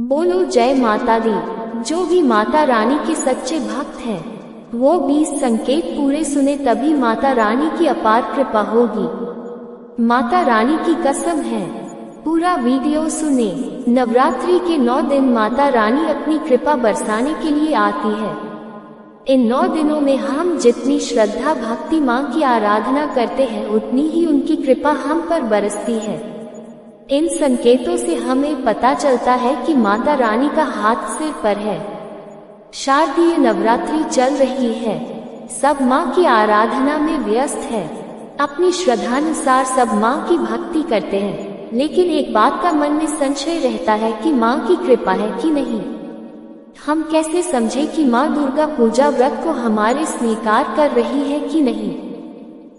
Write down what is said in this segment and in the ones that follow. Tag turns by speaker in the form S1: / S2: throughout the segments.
S1: बोलो जय माता दी। जो भी माता रानी के सच्चे भक्त हैं, वो 20 संकेत पूरे सुने, तभी माता रानी की अपार कृपा होगी। माता रानी की कसम है, पूरा वीडियो सुने। नवरात्रि के 9 दिन माता रानी अपनी कृपा बरसाने के लिए आती है। इन 9 दिनों में हम जितनी श्रद्धा भक्ति मां की आराधना करते हैं, उतनी ही उनकी कृपा हम पर बरसती है। इन संकेतों से हमें पता चलता है कि माता रानी का हाथ सिर पर है। शारदीय नवरात्रि चल रही है, सब मां की आराधना में व्यस्त है। अपनी श्रद्धानुसार सब मां की भक्ति करते हैं, लेकिन एक बात का मन में संशय रहता है कि मां की कृपा है कि नहीं। हम कैसे समझे कि मां दुर्गा पूजा व्रत को हमारे स्वीकार कर रही है कि नहीं।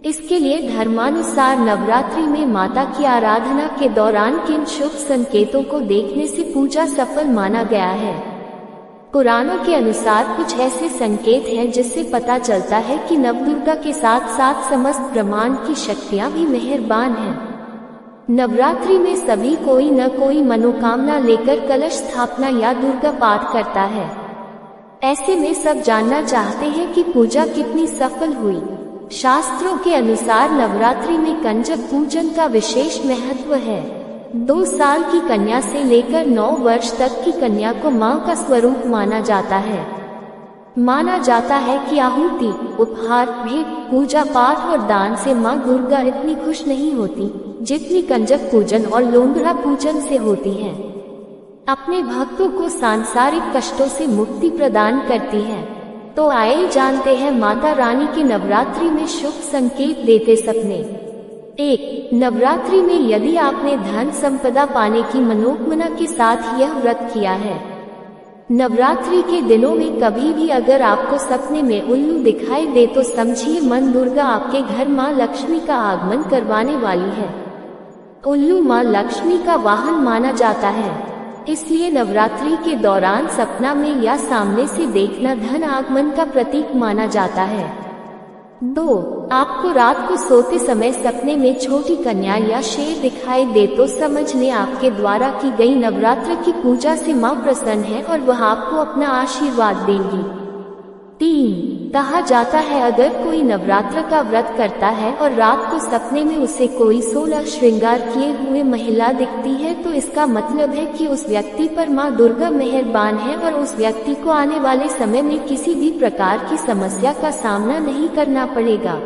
S1: इसके लिए धर्मानुसार नवरात्रि में माता की आराधना के दौरान किन शुभ संकेतों को देखने से पूजा सफल माना गया है। पुराणों के अनुसार कुछ ऐसे संकेत हैं जिससे पता चलता है कि नवदुर्गा के साथ साथ समस्त ब्रह्मांड की शक्तियां भी मेहरबान हैं। नवरात्रि में सभी कोई न कोई मनोकामना लेकर कलश स्थापना या दुर्गा पाठ करता है। ऐसे में सब जानना चाहते हैं कि पूजा कितनी सफल हुई। शास्त्रों के अनुसार नवरात्रि में कंजक पूजन का विशेष महत्व है। 2 साल की कन्या से लेकर 9 वर्ष तक की कन्या को मां का स्वरूप माना जाता है। माना जाता है कि आहुति, उपहार, भेंट, पूजा पाठ और दान से मां दुर्गा इतनी खुश नहीं होती जितनी कंजक पूजन और लोंगरा पूजन से होती है। अपने भक्तों को सांसारिक कष्टों से मुक्ति प्रदान करती है। तो आइए जानते हैं माता रानी के नवरात्रि में शुभ संकेत देते सपने। 1. नवरात्रि में यदि आपने धन संपदा पाने की मनोकामना के साथ यह व्रत किया है। नवरात्रि के दिनों में कभी भी अगर आपको सपने में उल्लू दिखाई दे तो समझिए मन दुर्गा आपके घर मां लक्ष्मी का आगमन करवाने वाली है। उल्लू मां लक्ष्मी का वाहन माना जाता है, इसलिए नवरात्रि के दौरान सपना में या सामने से देखना धन आगमन का प्रतीक माना जाता है। 2. आपको रात को सोते समय सपने में छोटी कन्या या शेर दिखाई दे तो समझ लें आपके द्वारा की गई नवरात्र की पूजा से मां प्रसन्न है और वह आपको अपना आशीर्वाद देंगी। 3. कहा जाता है अगर कोई नवरात्र का व्रत करता है और रात को सपने में उसे कोई 16 श्रृंगार किए हुए महिला दिखती है तो इसका मतलब है कि उस व्यक्ति पर मां दुर्गा मेहरबान है और उस व्यक्ति को आने वाले समय में किसी भी प्रकार की समस्या का सामना नहीं करना पड़ेगा।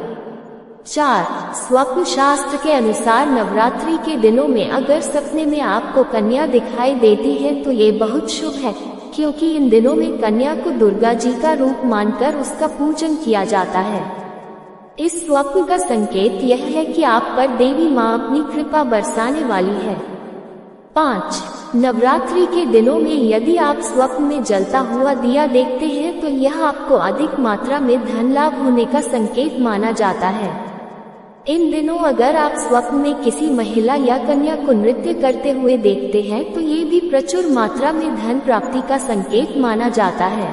S1: 4. स्वप्न शास्त्र के अनुसार नवरात्रि के दिनों में अगर सपने में आपको कन्या दिखाई देती है तो ये बहुत शुभ है, क्योंकि इन दिनों में कन्या को दुर्गा जी का रूप मानकर उसका पूजन किया जाता है। इस स्वप्न का संकेत यह है कि आप पर देवी मां अपनी कृपा बरसाने वाली है। 5. नवरात्रि के दिनों में यदि आप स्वप्न में जलता हुआ दिया देखते हैं तो यह आपको अधिक मात्रा में धन लाभ होने का संकेत माना जाता है। इन दिनों अगर आप स्वप्न में किसी महिला या कन्या को नृत्य करते हुए देखते हैं तो ये भी प्रचुर मात्रा में धन प्राप्ति का संकेत माना जाता है।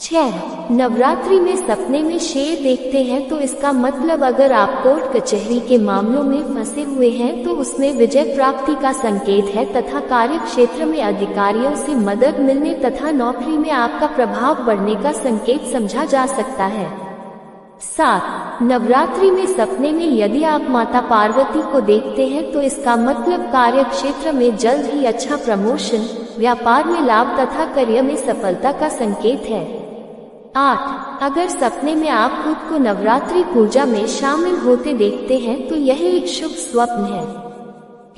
S1: 6. नवरात्रि में सपने में शेर देखते हैं तो इसका मतलब अगर आप कोर्ट कचहरी के मामलों में फंसे हुए हैं तो उसमें विजय प्राप्ति का संकेत है तथा कार्य क्षेत्र में अधिकारियों से मदद मिलने तथा नौकरी में आपका प्रभाव बढ़ने का संकेत समझा जा सकता है। 7. नवरात्रि में सपने में यदि आप माता पार्वती को देखते हैं तो इसका मतलब कार्य क्षेत्र में जल्द ही अच्छा प्रमोशन, व्यापार में लाभ तथा करियर में सफलता का संकेत है। 8. अगर सपने में आप खुद को नवरात्रि पूजा में शामिल होते देखते हैं तो यह एक शुभ स्वप्न है।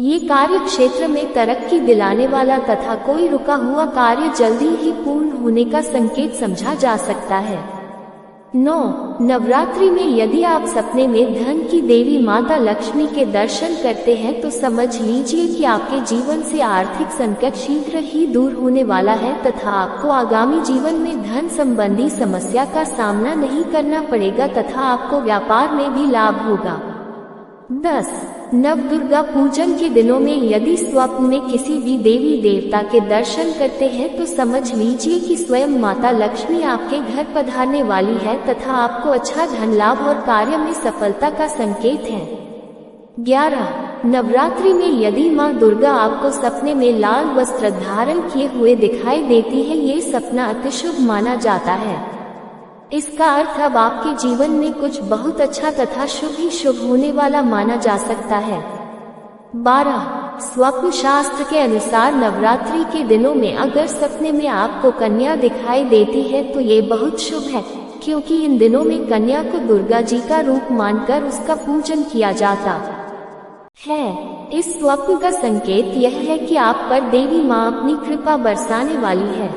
S1: ये कार्य क्षेत्र में तरक्की दिलाने वाला तथा कोई रुका हुआ कार्य जल्दी ही पूर्ण होने का संकेत समझा जा सकता है। 9. नवरात्रि में यदि आप सपने में धन की देवी माता लक्ष्मी के दर्शन करते हैं तो समझ लीजिए कि आपके जीवन से आर्थिक संकट शीघ्र ही दूर होने वाला है तथा आपको आगामी जीवन में धन संबंधी समस्या का सामना नहीं करना पड़ेगा तथा आपको व्यापार में भी लाभ होगा। 10. नवदुर्गा पूजन के दिनों में यदि स्वप्न में किसी भी देवी देवता के दर्शन करते हैं तो समझ लीजिए कि स्वयं माता लक्ष्मी आपके घर पधारने वाली है तथा आपको अच्छा धन लाभ और कार्य में सफलता का संकेत है। 11. नवरात्रि में यदि माँ दुर्गा आपको सपने में लाल वस्त्र धारण किए हुए दिखाई देती है, ये सपना अति शुभ माना जाता है। इसका अर्थ अब आपके जीवन में कुछ बहुत अच्छा तथा शुभ ही शुभ होने वाला माना जा सकता है। 12. स्वप्न शास्त्र के अनुसार नवरात्रि के दिनों में अगर सपने में आपको कन्या दिखाई देती है तो ये बहुत शुभ है, क्योंकि इन दिनों में कन्या को दुर्गा जी का रूप मानकर उसका पूजन किया जाता है। इस स्वप्न का संकेत यह है कि आप पर देवी माँ अपनी कृपा बरसाने वाली है।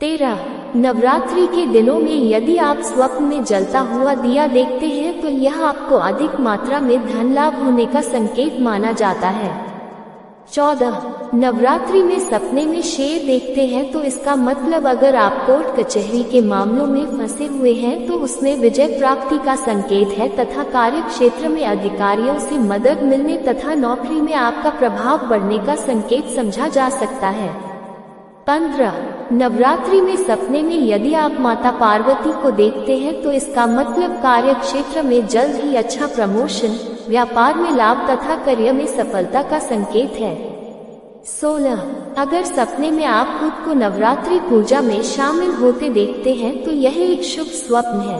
S1: 13. नवरात्रि के दिनों में यदि आप स्वप्न में जलता हुआ दिया देखते हैं तो यह आपको अधिक मात्रा में धन लाभ होने का संकेत माना जाता है। 14. नवरात्रि में सपने में शेर देखते हैं तो इसका मतलब अगर आप कोर्ट कचहरी के मामलों में फंसे हुए हैं तो उसमें विजय प्राप्ति का संकेत है तथा कार्य क्षेत्र में अधिकारियों से मदद मिलने तथा नौकरी में आपका प्रभाव बढ़ने का संकेत समझा जा सकता है। 15. नवरात्रि में सपने में यदि आप माता पार्वती को देखते हैं तो इसका मतलब कार्य क्षेत्र में जल्द ही अच्छा प्रमोशन, व्यापार में लाभ तथा करियर में सफलता का संकेत है। 16. अगर सपने में आप खुद को नवरात्रि पूजा में शामिल होते देखते हैं तो यह एक शुभ स्वप्न है।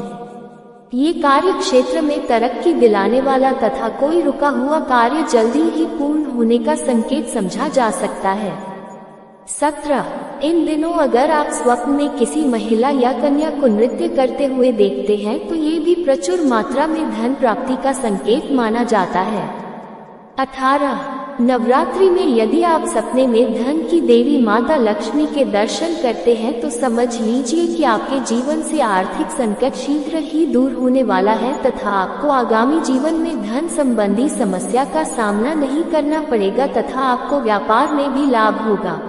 S1: ये कार्य क्षेत्र में तरक्की दिलाने वाला तथा कोई रुका हुआ कार्य जल्दी ही पूर्ण होने का संकेत समझा जा सकता है। 17. इन दिनों अगर आप स्वप्न में किसी महिला या कन्या को नृत्य करते हुए देखते हैं तो ये भी प्रचुर मात्रा में धन प्राप्ति का संकेत माना जाता है। 18. नवरात्रि में यदि आप सपने में धन की देवी माता लक्ष्मी के दर्शन करते हैं तो समझ लीजिए कि आपके जीवन से आर्थिक संकट शीघ्र ही दूर होने वाला है तथा आपको आगामी जीवन में धन संबंधी समस्या का सामना नहीं करना पड़ेगा तथा आपको व्यापार में भी लाभ होगा।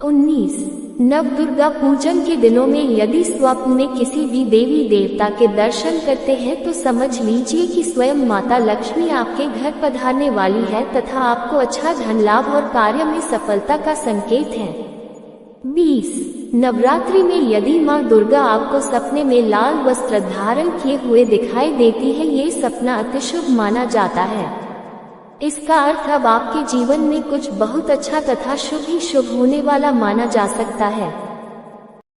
S1: 19. नव दुर्गा पूजन के दिनों में यदि स्वप्न में किसी भी देवी देवता के दर्शन करते हैं तो समझ लीजिए कि स्वयं माता लक्ष्मी आपके घर पधारने वाली है तथा आपको अच्छा धन लाभ और कार्य में सफलता का संकेत है। 20. नवरात्रि में यदि माँ दुर्गा आपको सपने में लाल वस्त्र धारण किए हुए दिखाई देती है, ये सपना अति शुभ माना जाता है। इसका अर्थ अब आपके जीवन में कुछ बहुत अच्छा तथा शुभ ही शुभ होने वाला माना जा सकता है।